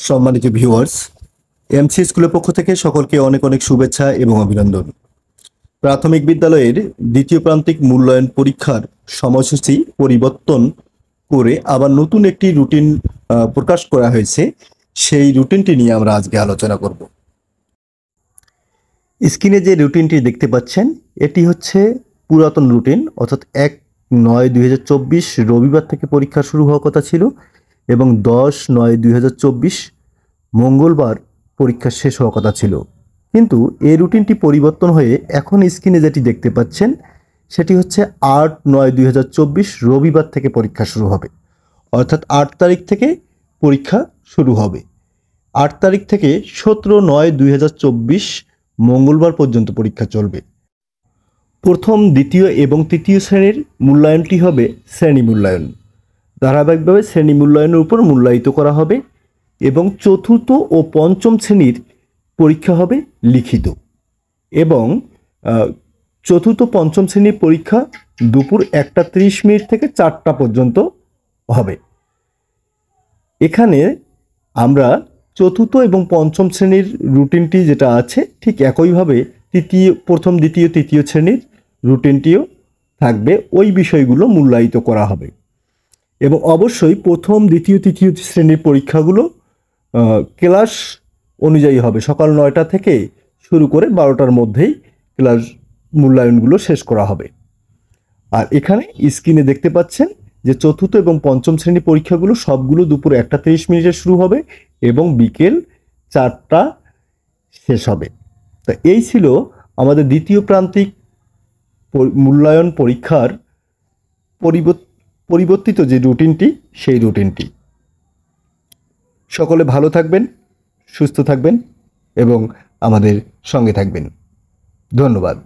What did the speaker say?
সম্মানিত viewers, MC স্কুলের পক্ষ থেকে সকলকে অনেক অনেক শুভেচ্ছা এবং অভিনন্দন। প্রাথমিক বিদ্যালয়ের দ্বিতীয় প্রান্তিক মূল্যায়ন পরীক্ষার সময়সূচি পরিবর্তন করে আবার নতুন একটি রুটিন প্রকাশ করা হয়েছে। সেই রুটিনটি নিয়ে আমরা আজকে আলোচনা করব। স্ক্রিনে যে রুটিনটি দেখতে পাচ্ছেন, এটি হচ্ছে পুরাতন রুটিন, অর্থাৎ 1/9/2024 রবিবার থেকে পরীক্ষা শুরু হওয়ার কথা ছিল এবং 10/9/2024 মঙ্গলবার পরীক্ষা শেষ হওয়ার কথা ছিল। কিন্তু এই রুটিনটি পরিবর্তন হয়ে এখন স্ক্রিনে যেটি দেখতে পাচ্ছেন সেটি হচ্ছে 8/9/2024 রবিবার থেকে পরীক্ষা শুরু হবে, অর্থাৎ 8 তারিখ থেকে পরীক্ষা শুরু হবে। 8 তারিখ থেকে 17/9/2024 মঙ্গলবার পর্যন্ত পরীক্ষা চলবে। প্রথম, দ্বিতীয় এবং তৃতীয় শ্রেণীর মূল্যায়নটি হবে শ্রেণী মূল্যায়ন। ধারাবাহিকভাবে শ্রেণী মূল্যায়নের উপর মূল্যায়িত করা হবে এবং চতুর্থ ও পঞ্চম শ্রেণীর পরীক্ষা হবে লিখিত এবং চতুর্থ পঞ্চম শ্রেণীর পরীক্ষা দুপুর 1:30 থেকে 4টা পর্যন্ত হবে। এখানে আমরা চতুর্থ এবং পঞ্চম শ্রেণীর রুটিনটি যেটা আছে ঠিক একইভাবে প্রথম, দ্বিতীয়, তৃতীয় শ্রেণীর রুটিনটিও থাকবে। ওই বিষয়গুলো মূল্যায়িত করা হবে এবং অবশ্যই প্রথম, দ্বিতীয়, তৃতীয় শ্রেণীর পরীক্ষাগুলো ক্লাস অনুযায়ী হবে। সকাল 9টা থেকে শুরু করে 12টার মধ্যেই ক্লাস মূল্যায়নগুলো শেষ করা হবে। আর এখানে স্ক্রিনে দেখতে পাচ্ছেন যে চতুর্থ এবং পঞ্চম শ্রেণীর পরীক্ষাগুলো সবগুলো দুপুর 1:30 শেষ হবে এবং বিকেল 4টা শেষ হবে। তা এই ছিল আমাদের দ্বিতীয় প্রান্তিক মূল্যায়ন পরীক্ষার পরিবর্তিত যে রুটিনটি, সেই রুটিনটি। সকলে ভালো থাকবেন, সুস্থ থাকবেন এবং আমাদের সঙ্গে থাকবেন। ধন্যবাদ।